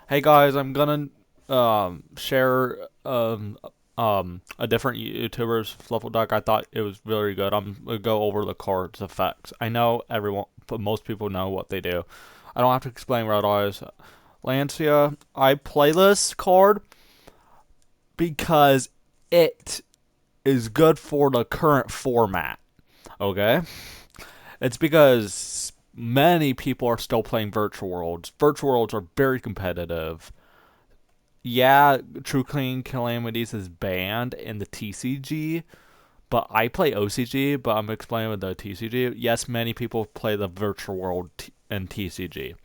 Hey guys, I'm gonna share a different YouTuber's Fluffal deck. I thought it was really good. I'm gonna go over the card's effects. I know everyone, but most people know what they do. I don't have to explain Red Eyes. Lancia, I play this card because it is good for the current format. Okay, it's because many people are still playing Virtual Worlds. Virtual Worlds are very competitive. Yeah, True Clean Calamities is banned in the TCG, but I play OCG, but I'm explaining with the TCG. Yes, many people play the virtual world in TCG,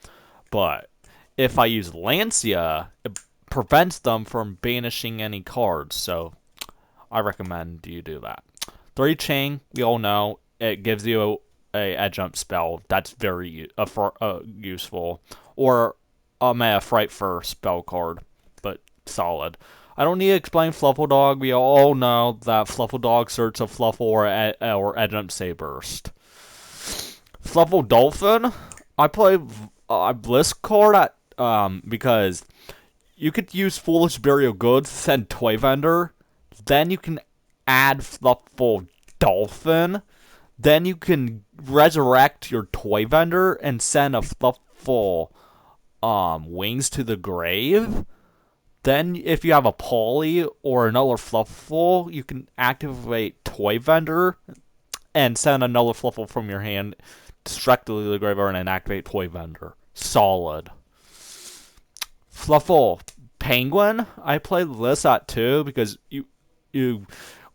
but if I use Lancia, it prevents them from banishing any cards, so I recommend you do that. 3 Chain, we all know, it gives you a edge jump spell that's very useful, or a Fright Fur spell card, but solid. I don't need to explain Fluffal Dog. We all know that Fluffal Dog search of Fluffal or Edge Jump Saberst. Fluffal Dolphin, I play a Bliss card at because you could use Foolish Burial Goods, send Toy Vendor, then you can add Fluffal Dolphin, then you can resurrect your Toy Vendor and send a Fluffal Wings to the grave. Then, if you have a Polly or another Fluffal, you can activate Toy Vendor and send another Fluffal from your hand directly to the graveyard and activate Toy Vendor. Solid. Fluffal Penguin, I play this at 2 because you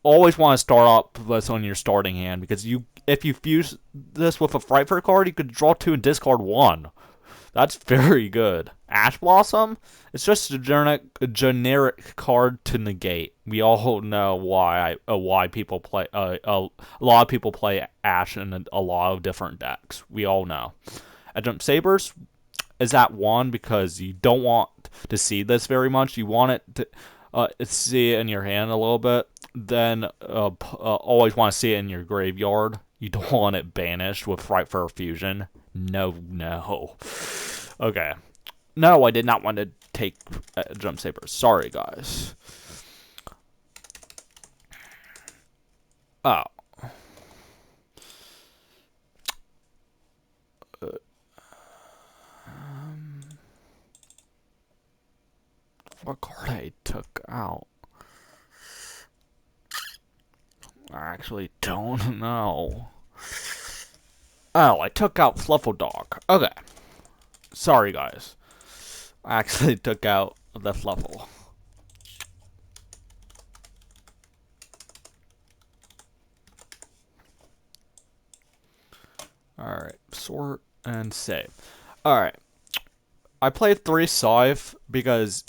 always want to start up this on your starting hand because you if you fuse this with a Frightfur card, you could draw 2 and discard 1. That's very good. Ash Blossom, it's just a generic card to negate. We all know why people play a lot of people play Ash in a lot of different decks. We all know. Jump Sabers is at 1 because you don't want to see this very much. You want it to see it in your hand a little bit. Then always want to see it in your graveyard. You don't want it banished with Fright for Fusion. No, no. Okay. No, I did not want to take Jump Sabers. Sorry, guys. Oh. What card I took out? I actually don't know. Oh, I took out Fluffal Dog. Okay. Sorry, guys. I actually took out the Fluffal. Alright, sort and save. Alright, I played 3 Scythe because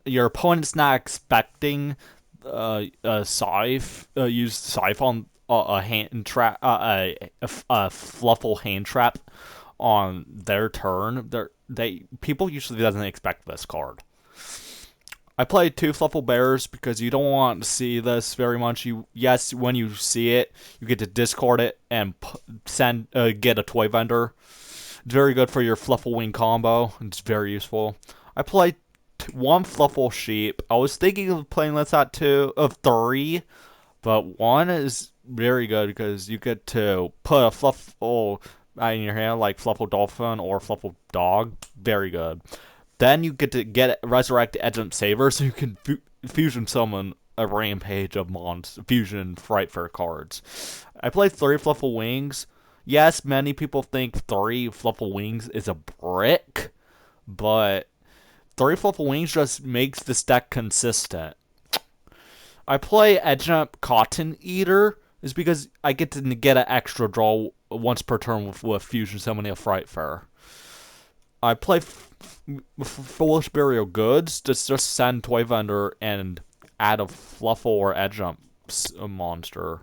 your opponent's not expecting a Scythe, use Scythe on a hand trap, a Fluffal hand trap on their turn. People usually doesn't expect this card. I played 2 Fluffal Bears because you don't want to see this very much. Yes, when you see it, you get to discard it and get a Toy Vendor. It's very good for your Fluffal Wing combo. It's very useful. I played 1 Fluffal Sheep. I was thinking of playing this at 2 of 3, but 1 is very good because you get to put a Fluffal in your hand like Fluffal Dolphin or Fluffal Dog. Very good. Then you get to resurrect Edgent Saber, so you can fusion summon a rampage of fusion Frightfur cards. I played 3 Fluffal Wings. Yes, many people think 3 Fluffal Wings is a brick, but 3 Fluffal Wings just makes this deck consistent. I play Edgent Cotton Eater is because I get to get an extra draw once per turn with fusion summoning a Frightfur. I play Foolish Burial Goods to just send Toy Vendor and add a Fluffal or Edge Jump monster.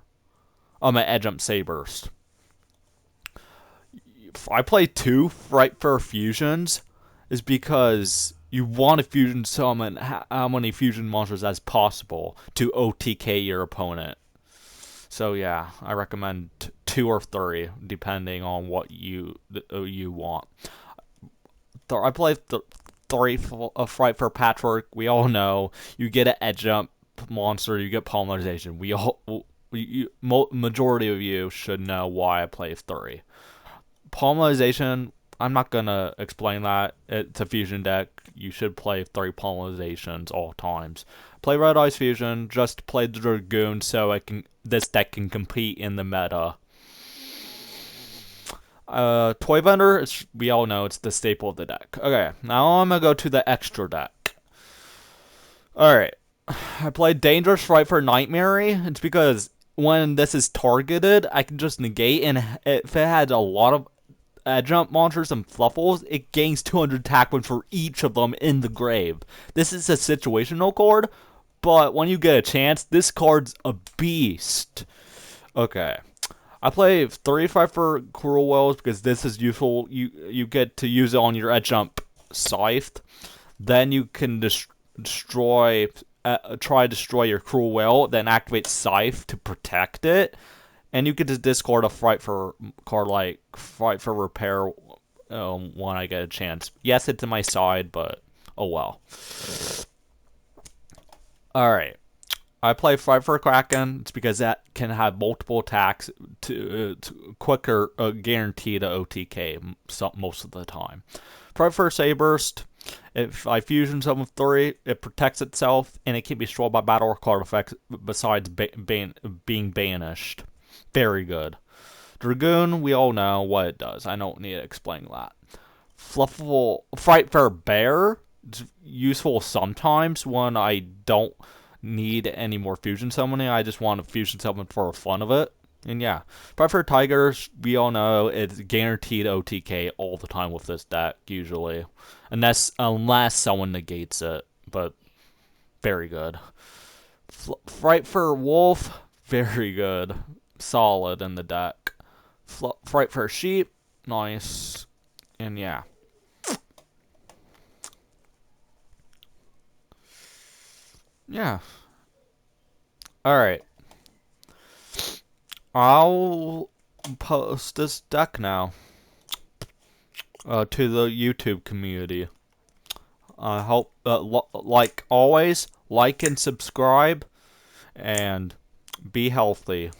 An Edge Jump Saberst. I play 2 Frightfur Fusions is because you want to fusion summon how many fusion monsters as possible to OTK your opponent. So yeah, I recommend 2 or 3 depending on what you want. I play a Fright for Patchwork. We all know you get an edge jump monster, you get polymerization. Majority of you should know why I play 3. Polymerization, I'm not gonna explain that. It's a fusion deck. You should play 3 polymerizations all times. Play Red Eyes Fusion, just play the Dragoon so this deck can compete in the meta. Toy Vendor, we all know it's the staple of the deck. Okay, now I'm gonna go to the extra deck. Alright, I played Dangerous Fright for Nightmare. It's because when this is targeted, I can just negate, and if it had a lot of jump monsters and fluffles, it gains 200 attack points for each of them in the grave. This is a situational card, but when you get a chance, this card's a beast. Okay. I play 35 for Cruel Wells because this is useful. You get to use it on your edge jump scythe. Then you can try to destroy your Cruel Well, then activate Scythe to protect it. And you get to discard a Fright for card like Fright for Repair when I get a chance. Yes, it's in my side, but oh well. Alright. I play Fright for Kraken. It's because that can have multiple attacks to quicker guaranteed to OTK most of the time. Fright for Saburst. If I fusion summon 3, it protects itself and it can be destroyed by battle or card effects besides being banished. Very good. Dragoon, we all know what it does. I don't need to explain that. Fluffal, Fright for Bear. It's useful sometimes when I don't need any more fusion summoning. I just want to fusion summon for the fun of it. And yeah, Fright for Tigers, we all know it's guaranteed OTK all the time with this deck, usually. Unless someone negates it, but very good. Fright for Wolf, very good. Solid in the deck. Fright for Sheep, nice. And yeah. Yeah. Alright. I'll post this deck now to the YouTube community. I hope, like always, like and subscribe, and be healthy.